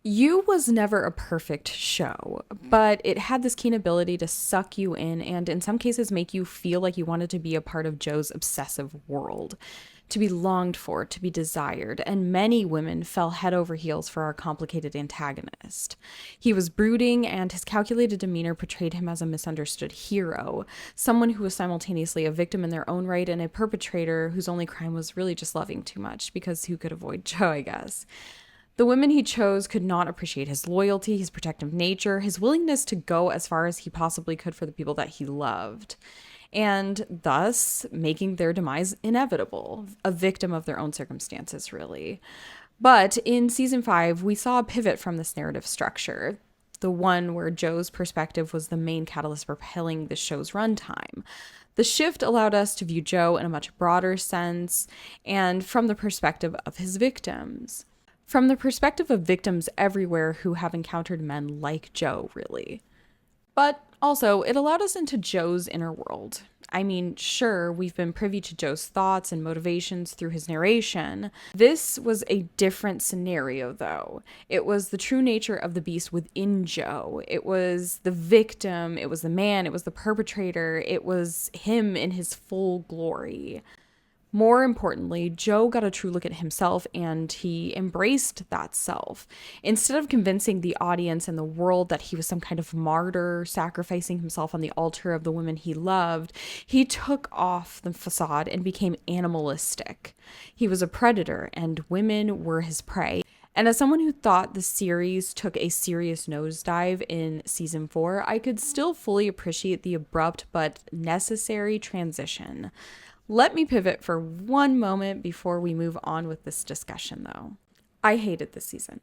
You was never a perfect show, but it had this keen ability to suck you in and, in some cases, make you feel like you wanted to be a part of Joe's obsessive world, to be longed for, to be desired, and many women fell head over heels for our complicated antagonist. He was brooding, and his calculated demeanor portrayed him as a misunderstood hero, someone who was simultaneously a victim in their own right and a perpetrator whose only crime was really just loving too much, because who could avoid Joe, I guess. The women he chose could not appreciate his loyalty, his protective nature, his willingness to go as far as he possibly could for the people that he loved, and thus making their demise inevitable, a victim of their own circumstances, really. But in season 5, we saw a pivot from this narrative structure, the one where Joe's perspective was the main catalyst propelling the show's runtime. The shift allowed us to view Joe in a much broader sense and from the perspective of his victims. From the perspective of victims everywhere who have encountered men like Joe, really. But also, it allowed us into Joe's inner world. I mean, sure, we've been privy to Joe's thoughts and motivations through his narration. This was a different scenario, though. It was the true nature of the beast within Joe. It was the victim, it was the man, it was the perpetrator, it was him in his full glory. More importantly, Joe got a true look at himself and he embraced that self. Instead of convincing the audience and the world that he was some kind of martyr sacrificing himself on the altar of the women he loved, he took off the facade and became animalistic. He was a predator and women were his prey. And as someone who thought the series took a serious nosedive in season 4, I could still fully appreciate the abrupt but necessary transition. Let me pivot for one moment before we move on with this discussion, though. I hated this season.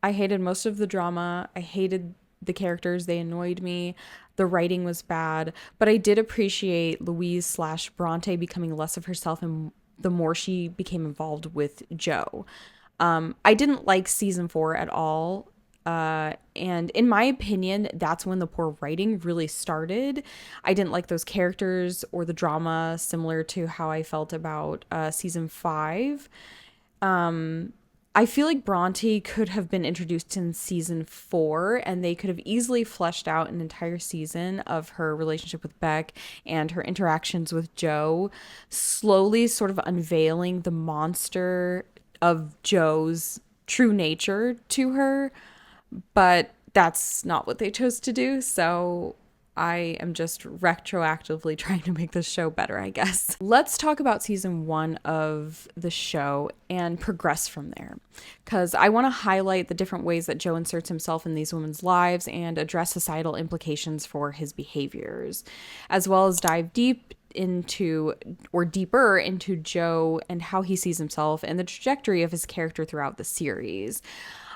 I hated most of the drama. I hated the characters. They annoyed me. The writing was bad. But I did appreciate Louise/Bronte becoming less of herself and the more she became involved with Joe. I didn't like season 4 at all. And in my opinion, that's when the poor writing really started. I didn't like those characters or the drama, similar to how I felt about season 5. I feel like Bronte could have been introduced in season 4, and they could have easily fleshed out an entire season of her relationship with Beck and her interactions with Joe, slowly sort of unveiling the monster of Joe's true nature to her. But that's not what they chose to do, so I am just retroactively trying to make this show better, I guess. Let's talk about season 1 of the show and progress from there, because I want to highlight the different ways that Joe inserts himself in these women's lives and address societal implications for his behaviors, as well as dive deeper into Joe and how he sees himself and the trajectory of his character throughout the series.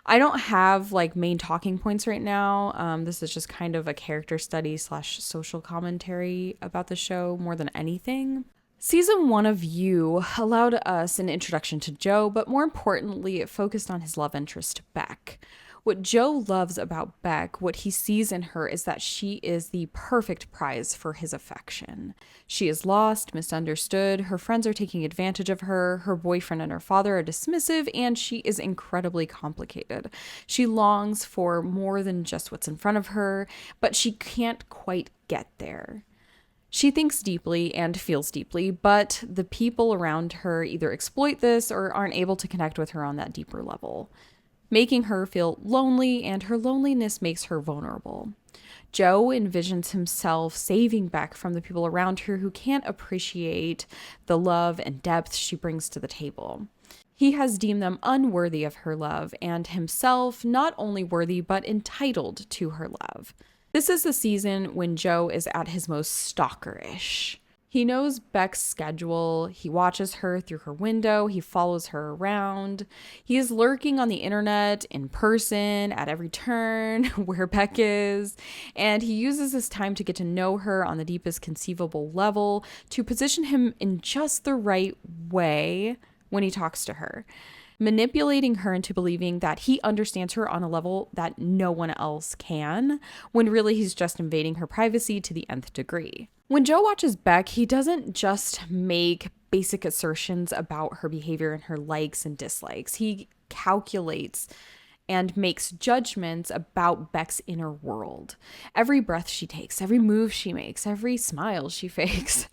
I don't have like main talking points right now. This is just kind of a character study / social commentary about the show more than anything. Season 1 of You allowed us an introduction to Joe, but more importantly, it focused on his love interest, Beck. What Joe loves about Beck, what he sees in her, is that she is the perfect prize for his affection. She is lost, misunderstood, her friends are taking advantage of her, her boyfriend and her father are dismissive, and she is incredibly complicated. She longs for more than just what's in front of her, but she can't quite get there. She thinks deeply and feels deeply, but the people around her either exploit this or aren't able to connect with her on that deeper level, making her feel lonely, and her loneliness makes her vulnerable. Joe envisions himself saving Beck from the people around her who can't appreciate the love and depth she brings to the table. He has deemed them unworthy of her love, and himself not only worthy but entitled to her love. This is the season when Joe is at his most stalkerish. He knows Beck's schedule, he watches her through her window, he follows her around. He is lurking on the internet, in person, at every turn, where Beck is, and he uses this time to get to know her on the deepest conceivable level, to position him in just the right way when he talks to her, manipulating her into believing that he understands her on a level that no one else can, when really he's just invading her privacy to the nth degree. When Joe watches Beck, he doesn't just make basic assertions about her behavior and her likes and dislikes. He calculates and makes judgments about Beck's inner world. Every breath she takes, every move she makes, every smile she fakes.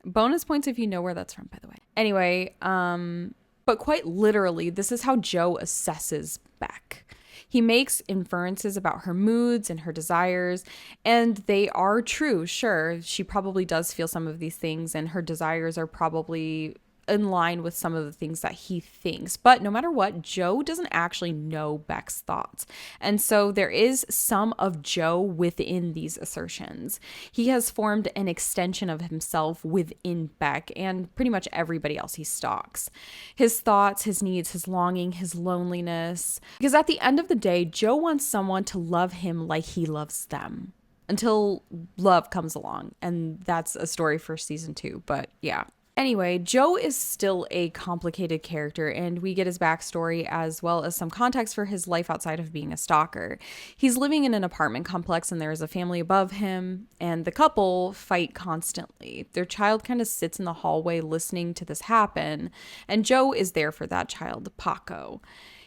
Bonus points if you know where that's from, by the way. Anyway, but quite literally, this is how Joe assesses Beck. He makes inferences about her moods and her desires, and they are true. Sure, she probably does feel some of these things, and her desires are probably in line with some of the things that he thinks. But no matter what, Joe doesn't actually know Beck's thoughts. And so there is some of Joe within these assertions. He has formed an extension of himself within Beck and pretty much everybody else he stalks. His thoughts, his needs, his longing, his loneliness. Because at the end of the day, Joe wants someone to love him like he loves them. Until love comes along. And that's a story for season 2. But yeah. Anyway, Joe is still a complicated character, and we get his backstory as well as some context for his life outside of being a stalker. He's living in an apartment complex, and there is a family above him, and the couple fight constantly. Their child kind of sits in the hallway listening to this happen, and Joe is there for that child, Paco.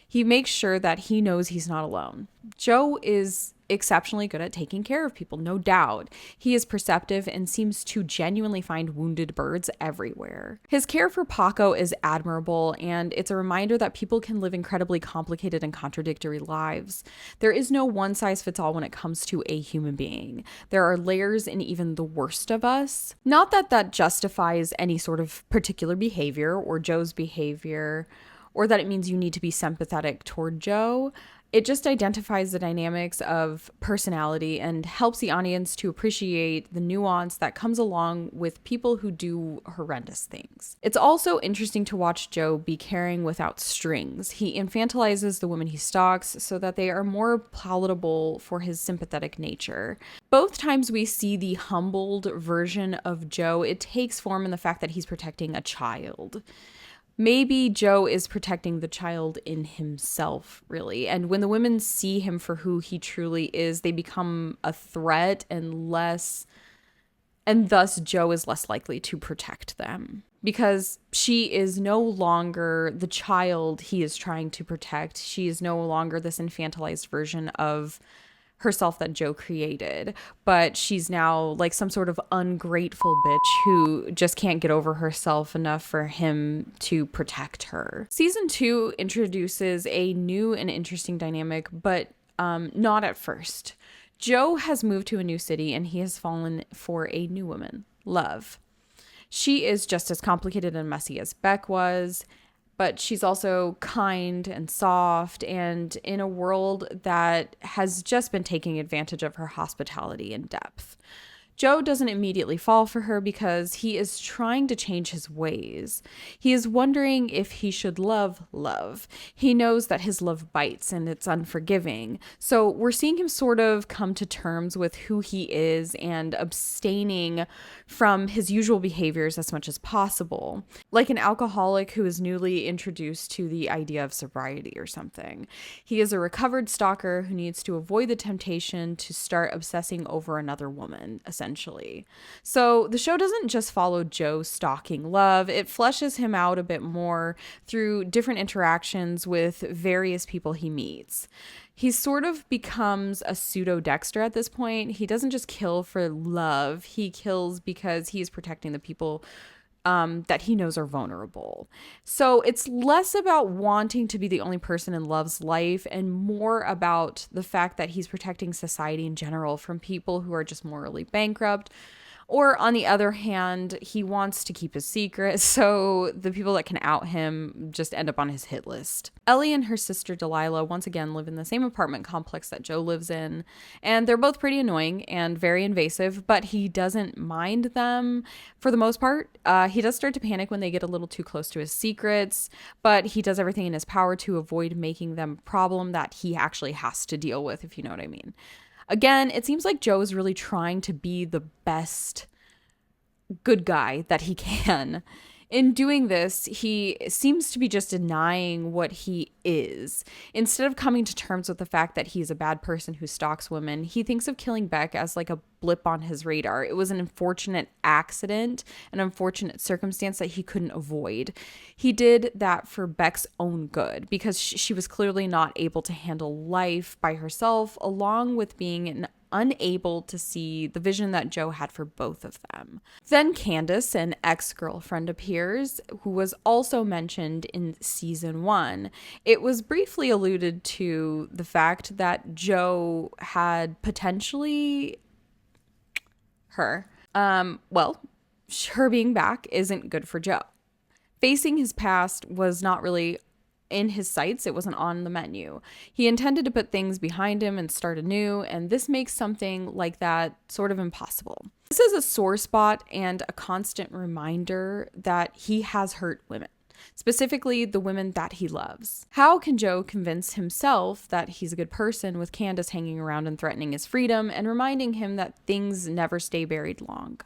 He makes sure that he knows he's not alone. Joe is exceptionally good at taking care of people, no doubt. He is perceptive and seems to genuinely find wounded birds everywhere. His care for Paco is admirable, and it's a reminder that people can live incredibly complicated and contradictory lives. There is no one size fits all when it comes to a human being. There are layers in even the worst of us. Not that that justifies any sort of particular behavior or Joe's behavior, or that it means you need to be sympathetic toward Joe. It just identifies the dynamics of personality and helps the audience to appreciate the nuance that comes along with people who do horrendous things. It's also interesting to watch Joe be caring without strings. He infantilizes the women he stalks so that they are more palatable for his sympathetic nature. Both times we see the humbled version of Joe, it takes form in the fact that he's protecting a child. Maybe Joe is protecting the child in himself, really. And when the women see him for who he truly is, they become a threat and thus Joe is less likely to protect them. Because she is no longer the child he is trying to protect. She is no longer this infantilized version of herself that Joe created, but she's now like some sort of ungrateful bitch who just can't get over herself enough for him to protect her. Season 2 introduces a new and interesting dynamic, but not at first. Joe has moved to a new city and he has fallen for a new woman, Love. She is just as complicated and messy as Beck was, but she's also kind and soft and in a world that has just been taking advantage of her hospitality and depth. Joe doesn't immediately fall for her because he is trying to change his ways. He is wondering if he should love Love. He knows that his love bites and it's unforgiving. So we're seeing him sort of come to terms with who he is and abstaining from his usual behaviors as much as possible. Like an alcoholic who is newly introduced to the idea of sobriety or something. He is a recovered stalker who needs to avoid the temptation to start obsessing over another woman, essentially. So the show doesn't just follow Joe stalking Love, it fleshes him out a bit more through different interactions with various people he meets. He sort of becomes a pseudo Dexter at this point. He doesn't just kill for love, he kills because he's protecting the people that he knows are vulnerable. So it's less about wanting to be the only person in Love's life and more about the fact that he's protecting society in general from people who are just morally bankrupt. Or on the other hand, he wants to keep his secret, so the people that can out him just end up on his hit list. Ellie and her sister Delilah once again live in the same apartment complex that Joe lives in, and they're both pretty annoying and very invasive, but he doesn't mind them for the most part. He does start to panic when they get a little too close to his secrets, but he does everything in his power to avoid making them a problem that he actually has to deal with, if you know what I mean. Again, it seems like Joe is really trying to be the best good guy that he can In doing this, he seems to be just denying what he is. Instead of coming to terms with the fact that he's a bad person who stalks women, he thinks of killing Beck as like a blip on his radar. It was an unfortunate accident, an unfortunate circumstance that he couldn't avoid. He did that for Beck's own good because she was clearly not able to handle life by herself, along with being unable to see the vision that Joe had for both of them. Then Candace, an ex-girlfriend, appears, who was also mentioned in season 1. It was briefly alluded to the fact that Joe had potentially her. Her being back isn't good for Joe. Facing his past was not really in his sights. It wasn't on the menu. He intended to put things behind him and start anew, and this makes something like that sort of impossible. This is a sore spot and a constant reminder that he has hurt women, specifically the women that he loves. How can Joe convince himself that he's a good person with Candace hanging around and threatening his freedom and reminding him that things never stay buried long?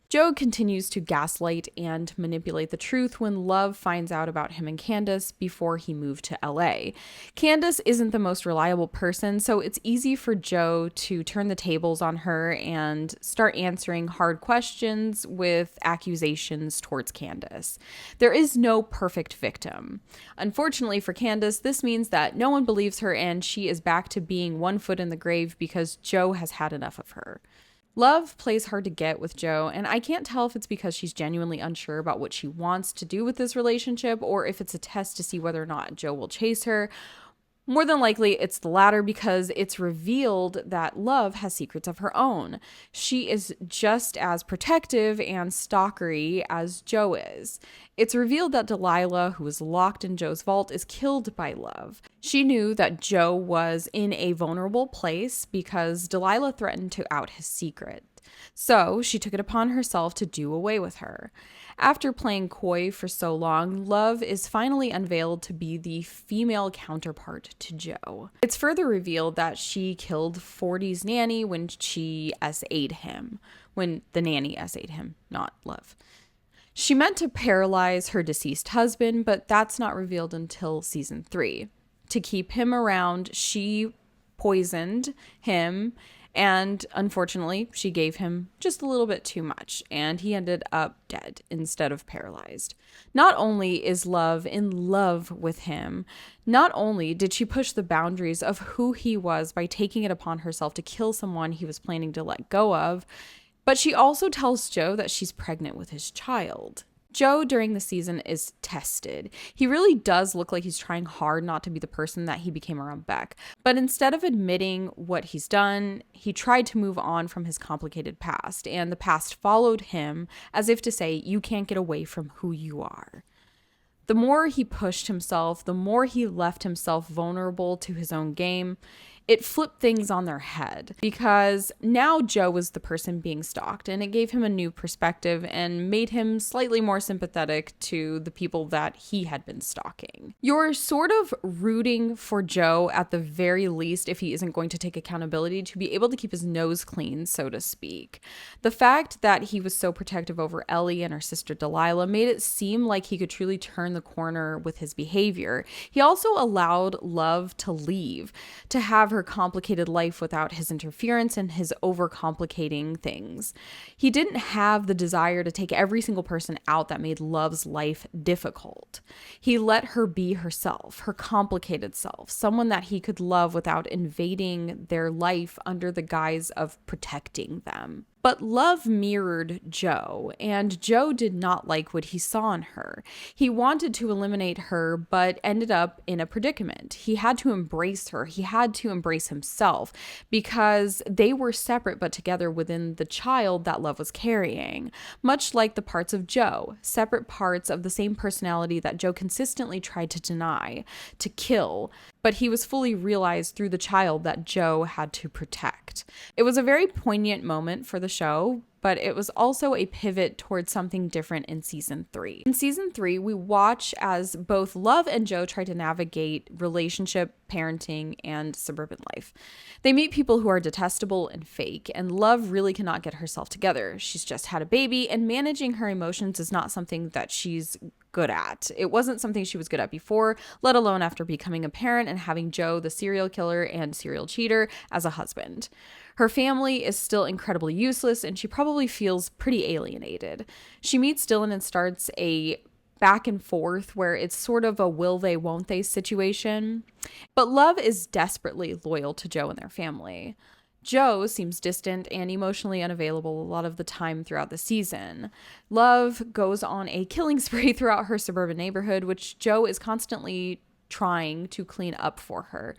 Joe continues to gaslight and manipulate the truth when Love finds out about him and Candace before he moved to LA. Candace isn't the most reliable person, so it's easy for Joe to turn the tables on her and start answering hard questions with accusations towards Candace. There is no perfect victim. Unfortunately for Candace, this means that no one believes her and she is back to being one foot in the grave because Joe has had enough of her. Love plays hard to get with Joe, and I can't tell if it's because she's genuinely unsure about what she wants to do with this relationship or if it's a test to see whether or not Joe will chase her. More than likely, it's the latter because it's revealed that Love has secrets of her own. She is just as protective and stalkery as Joe is. It's revealed that Delilah, who is locked in Joe's vault, is killed by Love. She knew that Joe was in a vulnerable place because Delilah threatened to out his secret. So she took it upon herself to do away with her. After playing coy for so long, Love is finally unveiled to be the female counterpart to Joe. It's further revealed that she killed 40's nanny when she SA'd him. When the nanny SA'd him, not Love. She meant to paralyze her deceased husband, but that's not revealed until season 3. To keep him around, she poisoned him, and unfortunately, she gave him just a little bit too much, and he ended up dead instead of paralyzed. Not only is Love in love with him, not only did she push the boundaries of who he was by taking it upon herself to kill someone he was planning to let go of, but she also tells Joe that she's pregnant with his child. Joe, during the season, is tested. He really does look like he's trying hard not to be the person that he became around Beck. But instead of admitting what he's done, he tried to move on from his complicated past, and the past followed him as if to say, you can't get away from who you are. The more he pushed himself, the more he left himself vulnerable to his own game. It flipped things on their head because now Joe was the person being stalked, and it gave him a new perspective and made him slightly more sympathetic to the people that he had been stalking. You're sort of rooting for Joe at the very least, if he isn't going to take accountability, to be able to keep his nose clean, so to speak. The fact that he was so protective over Ellie and her sister Delilah made it seem like he could truly turn the corner with his behavior. He also allowed Love to leave, to have her complicated life without his interference and his overcomplicating things. He didn't have the desire to take every single person out that made Love's life difficult. He let her be herself, her complicated self, someone that he could love without invading their life under the guise of protecting them. But Love mirrored Joe, and Joe did not like what he saw in her. He wanted to eliminate her, but ended up in a predicament. He had to embrace her. He had to embrace himself because they were separate but together within the child that Love was carrying. Much like the parts of Joe, separate parts of the same personality that Joe consistently tried to deny, to kill, but he was fully realized through the child that Joe had to protect. It was a very poignant moment for the show, but it was also a pivot towards something different in season 3. In season 3, we watch as both Love and Joe try to navigate relationship, parenting, and suburban life. They meet people who are detestable and fake, and Love really cannot get herself together. She's just had a baby, and managing her emotions is not something that she's good at. It wasn't something she was good at before, let alone after becoming a parent and having Joe, the serial killer and serial cheater, as a husband. Her family is still incredibly useless, and she probably feels pretty alienated. She meets Dylan and starts a back and forth where it's sort of a will they, won't they situation. But Love is desperately loyal to Joe and their family. Joe seems distant and emotionally unavailable a lot of the time throughout the season. Love goes on a killing spree throughout her suburban neighborhood, which Joe is constantly trying to clean up for her.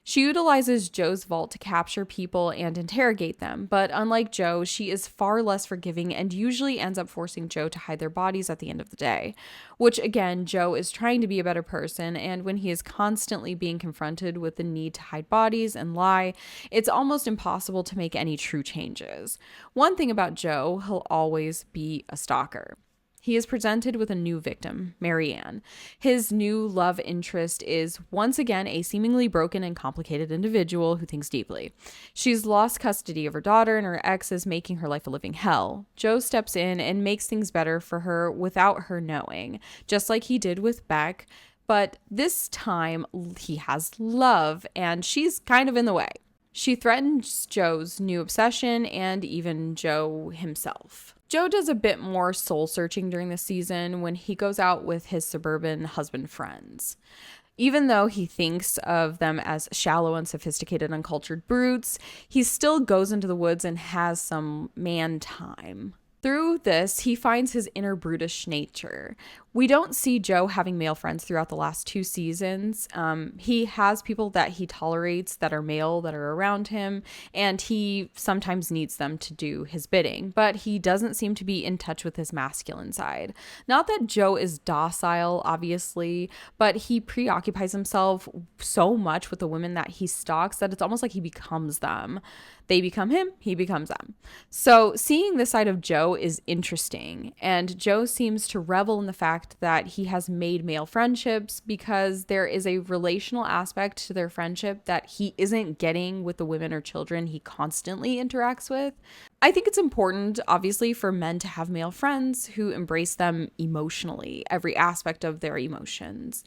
She utilizes Joe's vault to capture people and interrogate them, but unlike Joe, she is far less forgiving and usually ends up forcing Joe to hide their bodies at the end of the day. Which, again, Joe is trying to be a better person, and when he is constantly being confronted with the need to hide bodies and lie, it's almost impossible to make any true changes. One thing about Joe, he'll always be a stalker. He is presented with a new victim, Marianne. His new love interest is once again a seemingly broken and complicated individual who thinks deeply. She's lost custody of her daughter, and her ex is making her life a living hell. Joe steps in and makes things better for her without her knowing, just like he did with Beck. But this time he has Love, and she's kind of in the way. She threatens Joe's new obsession and even Joe himself. Joe does a bit more soul searching during the season when he goes out with his suburban husband friends. Even though he thinks of them as shallow, unsophisticated, uncultured brutes, he still goes into the woods and has some man time. Through this, he finds his inner brutish nature. We don't see Joe having male friends throughout the last 2 seasons. He has people that he tolerates that are male that are around him, and he sometimes needs them to do his bidding, but he doesn't seem to be in touch with his masculine side. Not that Joe is docile, obviously, but he preoccupies himself so much with the women that he stalks that it's almost like he becomes them. They become him, he becomes them. So seeing this side of Joe is interesting, and Joe seems to revel in the fact that he has made male friendships because there is a relational aspect to their friendship that he isn't getting with the women or children he constantly interacts with. I think it's important, obviously, for men to have male friends who embrace them emotionally, every aspect of their emotions.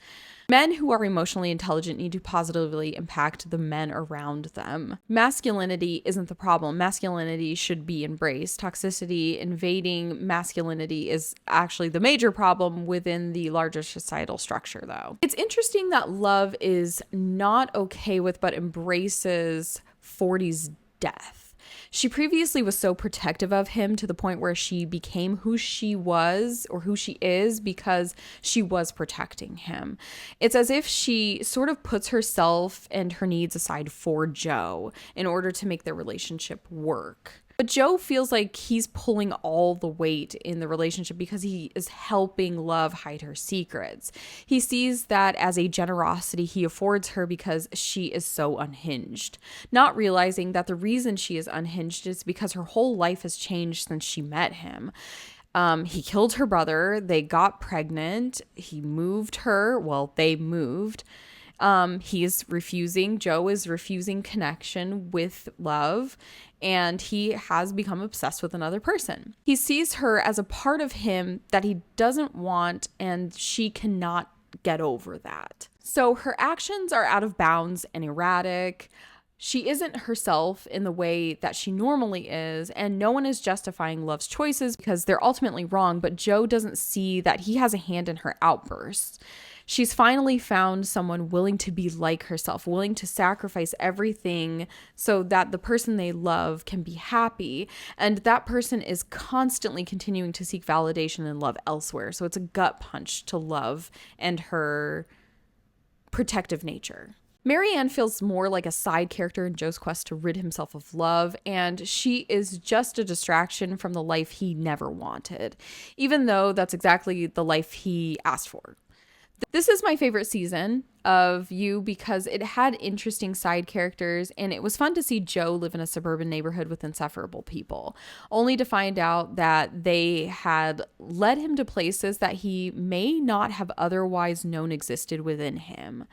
Men who are emotionally intelligent need to positively impact the men around them. Masculinity isn't the problem. Masculinity should be embraced. Toxicity, invading masculinity is actually the major problem within the larger societal structure, though. It's interesting that Love is not okay with but embraces 40's death. She previously was so protective of him to the point where she became who she was or who she is because she was protecting him. It's as if she sort of puts herself and her needs aside for Joe in order to make their relationship work. But Joe feels like he's pulling all the weight in the relationship because he is helping Love hide her secrets. He sees that as a generosity he affords her because she is so unhinged, not realizing that the reason she is unhinged is because her whole life has changed since she met him. He killed her brother. They got pregnant. He moved her. Well, they moved. Joe is refusing connection with Love, and he has become obsessed with another person. He sees her as a part of him that he doesn't want, and she cannot get over that. So her actions are out of bounds and erratic. She isn't herself in the way that she normally is, and no one is justifying Love's choices because they're ultimately wrong, but Joe doesn't see that he has a hand in her outbursts. She's finally found someone willing to be like herself, willing to sacrifice everything so that the person they love can be happy. And that person is constantly continuing to seek validation and love elsewhere. So it's a gut punch to Love and her protective nature. Marianne feels more like a side character in Joe's quest to rid himself of Love, and she is just a distraction from the life he never wanted, even though that's exactly the life he asked for. This is my favorite season of You because it had interesting side characters and it was fun to see Joe live in a suburban neighborhood with insufferable people, only to find out that they had led him to places that he may not have otherwise known existed within him.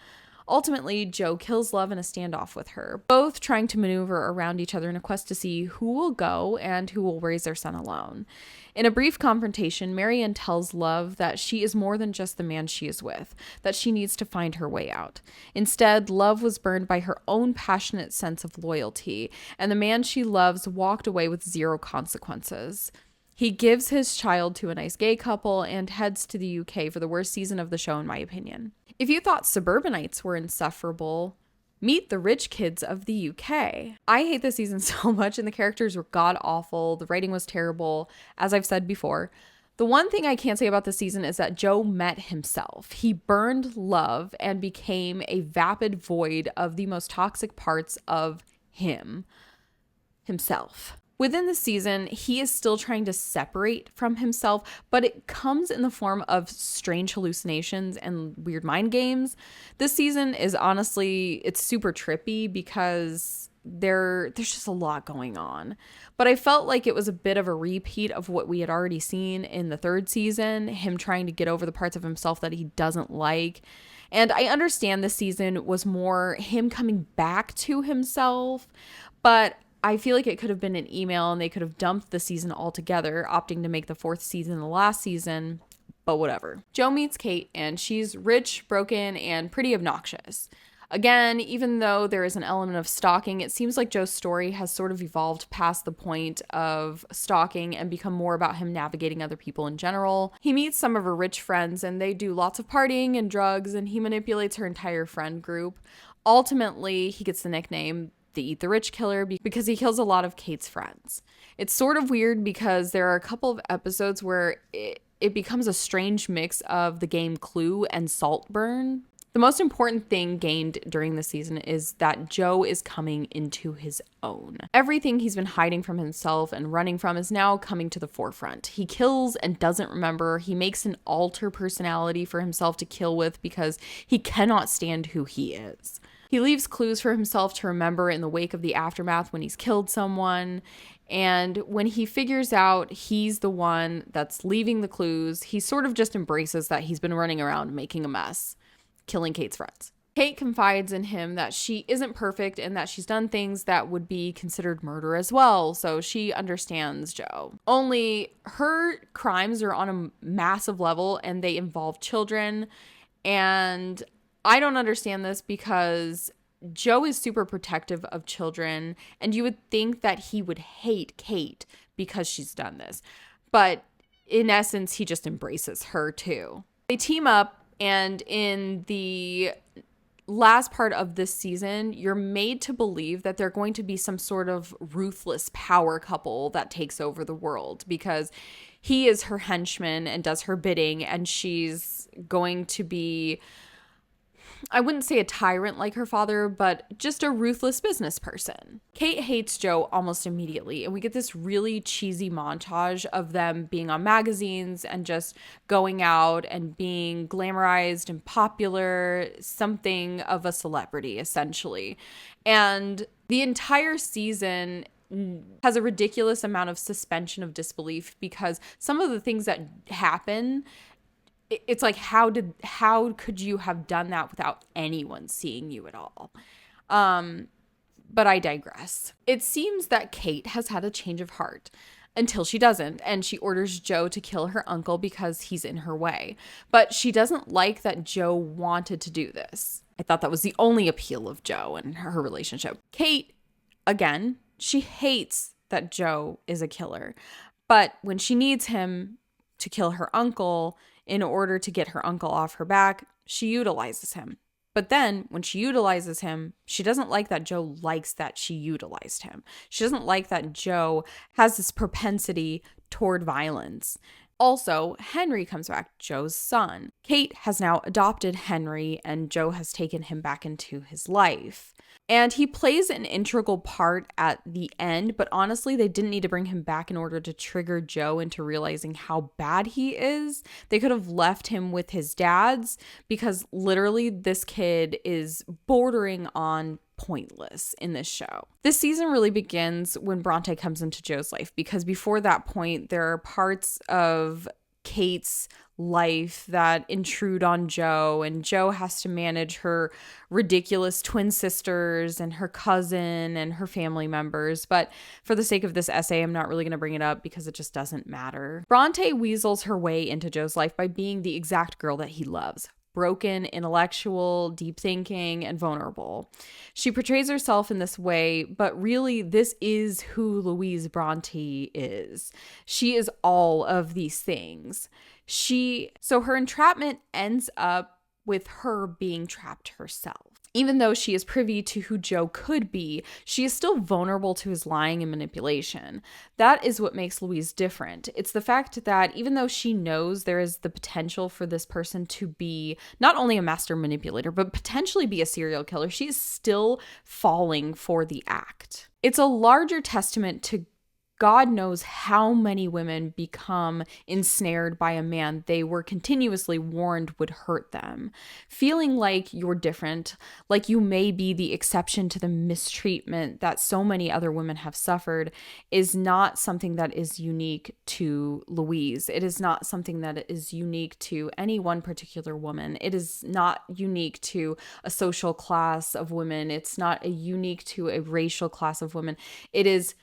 Ultimately, Joe kills Love in a standoff with her, both trying to maneuver around each other in a quest to see who will go and who will raise their son alone. In a brief confrontation, Marianne tells Love that she is more than just the man she is with, that she needs to find her way out. Instead, Love was burned by her own passionate sense of loyalty, and the man she loves walked away with zero consequences. He gives his child to a nice gay couple and heads to the UK for the worst season of the show, in my opinion. If you thought suburbanites were insufferable, meet the rich kids of the UK. I hate this season so much, and the characters were god-awful. The writing was terrible, as I've said before. The one thing I can't say about this season is that Joe met himself. He burned Love and became a vapid void of the most toxic parts of himself. Within the season, he is still trying to separate from himself, but it comes in the form of strange hallucinations and weird mind games. This season is honestly, it's super trippy because there's just a lot going on. But I felt like it was a bit of a repeat of what we had already seen in the third season, him trying to get over the parts of himself that he doesn't like. And I understand this season was more him coming back to himself, but I feel like it could have been an email and they could have dumped the season altogether, opting to make the fourth season the last season, but whatever. Joe meets Kate and she's rich, broken, and pretty obnoxious. Again, even though there is an element of stalking, it seems like Joe's story has sort of evolved past the point of stalking and become more about him navigating other people in general. He meets some of her rich friends and they do lots of partying and drugs, and he manipulates her entire friend group. Ultimately, he gets the nickname the Eat the Rich Killer because he kills a lot of Kate's friends. It's sort of weird because there are a couple of episodes where it becomes a strange mix of the game Clue and Saltburn. The most important thing gained during the season is that Joe is coming into his own. Everything he's been hiding from himself and running from is now coming to the forefront. He kills and doesn't remember. He makes an alter personality for himself to kill with because he cannot stand who he is. He leaves clues for himself to remember in the wake of the aftermath when he's killed someone. And when he figures out he's the one that's leaving the clues, he sort of just embraces that he's been running around making a mess, killing Kate's friends. Kate confides in him that she isn't perfect and that she's done things that would be considered murder as well, so she understands Joe. Only her crimes are on a massive level and they involve children, and I don't understand this because Joe is super protective of children, and you would think that he would hate Kate because she's done this. But in essence, he just embraces her too. They team up, and in the last part of this season, you're made to believe that they're going to be some sort of ruthless power couple that takes over the world because he is her henchman and does her bidding, and she's going to be, I wouldn't say a tyrant like her father, but just a ruthless business person. Kate hates Joe almost immediately, and we get this really cheesy montage of them being on magazines and just going out and being glamorized and popular, something of a celebrity, essentially. And the entire season has a ridiculous amount of suspension of disbelief because some of the things that happen, it's like, how could you have done that without anyone seeing you at all? But I digress. It seems that Kate has had a change of heart until she doesn't, and she orders Joe to kill her uncle because he's in her way. But she doesn't like that Joe wanted to do this. I thought that was the only appeal of Joe and her relationship. Kate, again, she hates that Joe is a killer. But when she needs him to kill her uncle, in order to get her uncle off her back, she utilizes him. But then when she utilizes him, she doesn't like that Joe likes that she utilized him. She doesn't like that Joe has this propensity toward violence. Also, Henry comes back, Joe's son. Kate has now adopted Henry, and Joe has taken him back into his life. And he plays an integral part at the end, but honestly, they didn't need to bring him back in order to trigger Joe into realizing how bad he is. They could have left him with his dad's, because literally this kid is bordering on pointless in this show. This season really begins when Bronte comes into Joe's life, because before that point, there are parts of Kate's life that intrude on Joe, and Joe has to manage her ridiculous twin sisters and her cousin and her family members. But for the sake of this essay, I'm not really going to bring it up because it just doesn't matter. Bronte weasels her way into Joe's life by being the exact girl that he loves. Broken, intellectual, deep thinking, and vulnerable. She portrays herself in this way, but really this is who Louise Bronte is. She is all of these things. So her entrapment ends up with her being trapped herself. Even though she is privy to who Joe could be, she is still vulnerable to his lying and manipulation. That is what makes Louise different. It's the fact that even though she knows there is the potential for this person to be not only a master manipulator, but potentially be a serial killer, she is still falling for the act. It's a larger testament to God knows how many women become ensnared by a man they were continuously warned would hurt them. Feeling like you're different, like you may be the exception to the mistreatment that so many other women have suffered, is not something that is unique to Louise. It is not something that is unique to any one particular woman. It is not unique to a social class of women. It's not unique to a racial class of women. It is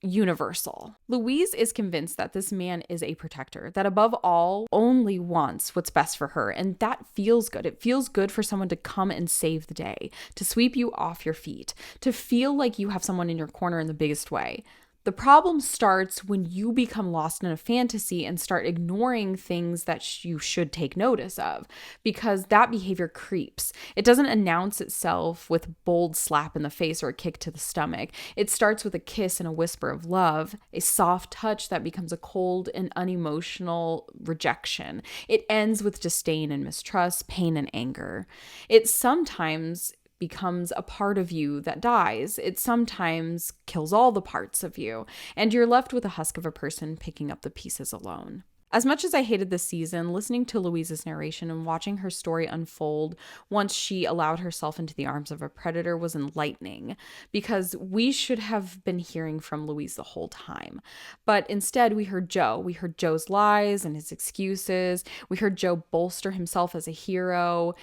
universal. Louise is convinced that this man is a protector, that above all only wants what's best for her, and that feels good. It feels good for someone to come and save the day, to sweep you off your feet, to feel like you have someone in your corner in the biggest way. The problem starts when you become lost in a fantasy and start ignoring things that you should take notice of, because that behavior creeps. It doesn't announce itself with a bold slap in the face or a kick to the stomach. It starts with a kiss and a whisper of love, a soft touch that becomes a cold and unemotional rejection. It ends with disdain and mistrust, pain and anger. It sometimes becomes a part of you that dies. It sometimes kills all the parts of you, and you're left with a husk of a person picking up the pieces alone. As much as I hated this season, listening to Louise's narration and watching her story unfold once she allowed herself into the arms of a predator was enlightening, because we should have been hearing from Louise the whole time. But instead, we heard Joe. We heard Joe's lies and his excuses. We heard Joe bolster himself as a hero.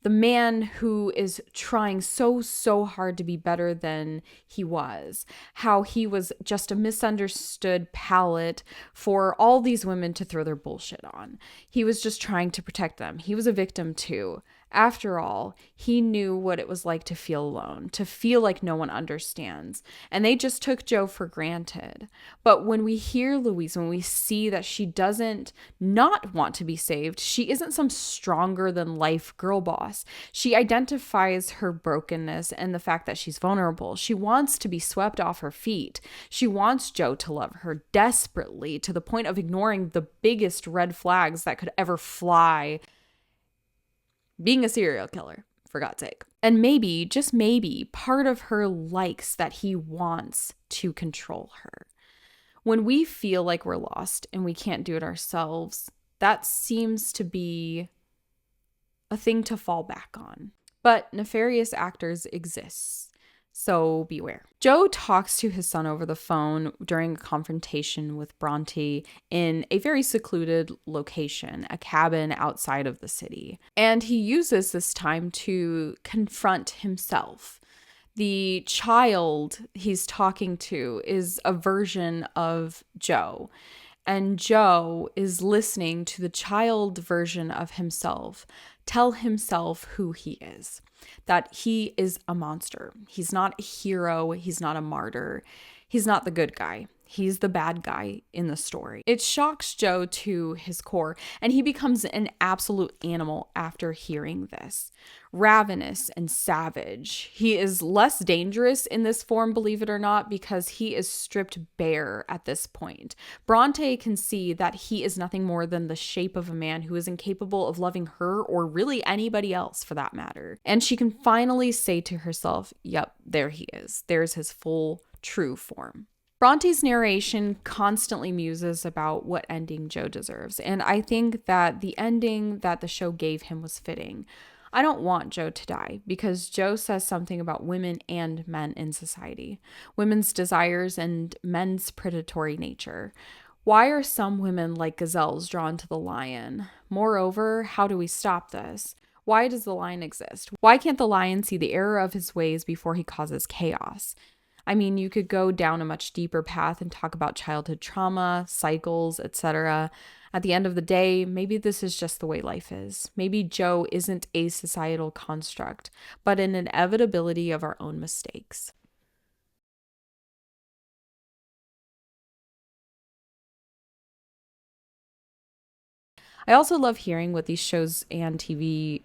The man who is trying so hard to be better than he was. How he was just a misunderstood palette for all these women to throw their bullshit on. He was just trying to protect them. He was a victim too. After all, he knew what it was like to feel alone, to feel like no one understands. And they just took Joe for granted. But when we hear Louise, when we see that she doesn't not want to be saved, she isn't some stronger than life girl boss. She identifies her brokenness and the fact that she's vulnerable. She wants to be swept off her feet. She wants Joe to love her desperately, to the point of ignoring the biggest red flags that could ever fly. Being a serial killer, for God's sake. And maybe, just maybe, part of her likes that he wants to control her. When we feel like we're lost and we can't do it ourselves, that seems to be a thing to fall back on. But nefarious actors exist. So beware. Joe talks to his son over the phone during a confrontation with Bronte in a very secluded location, a cabin outside of the city. And he uses this time to confront himself. The child he's talking to is a version of Joe. And Joe is listening to the child version of himself tell himself who he is. That he is a monster. He's not a hero. He's not a martyr. He's not the good guy. He's the bad guy in the story. It shocks Joe to his core, and he becomes an absolute animal after hearing this. Ravenous and savage. He is less dangerous in this form, believe it or not, because he is stripped bare at this point. Bronte can see that he is nothing more than the shape of a man who is incapable of loving her or really anybody else for that matter. And she can finally say to herself, yep, there he is. There's his full, true form. Bronte's narration constantly muses about what ending Joe deserves, and I think that the ending that the show gave him was fitting. I don't want Joe to die because Joe says something about women and men in society, women's desires and men's predatory nature. Why are some women like gazelles drawn to the lion? Moreover, how do we stop this? Why does the lion exist? Why can't the lion see the error of his ways before he causes chaos? I mean, you could go down a much deeper path and talk about childhood trauma, cycles, etc. At the end of the day, maybe this is just the way life is. Maybe Joe isn't a societal construct, but an inevitability of our own mistakes. I also love hearing what these shows and TV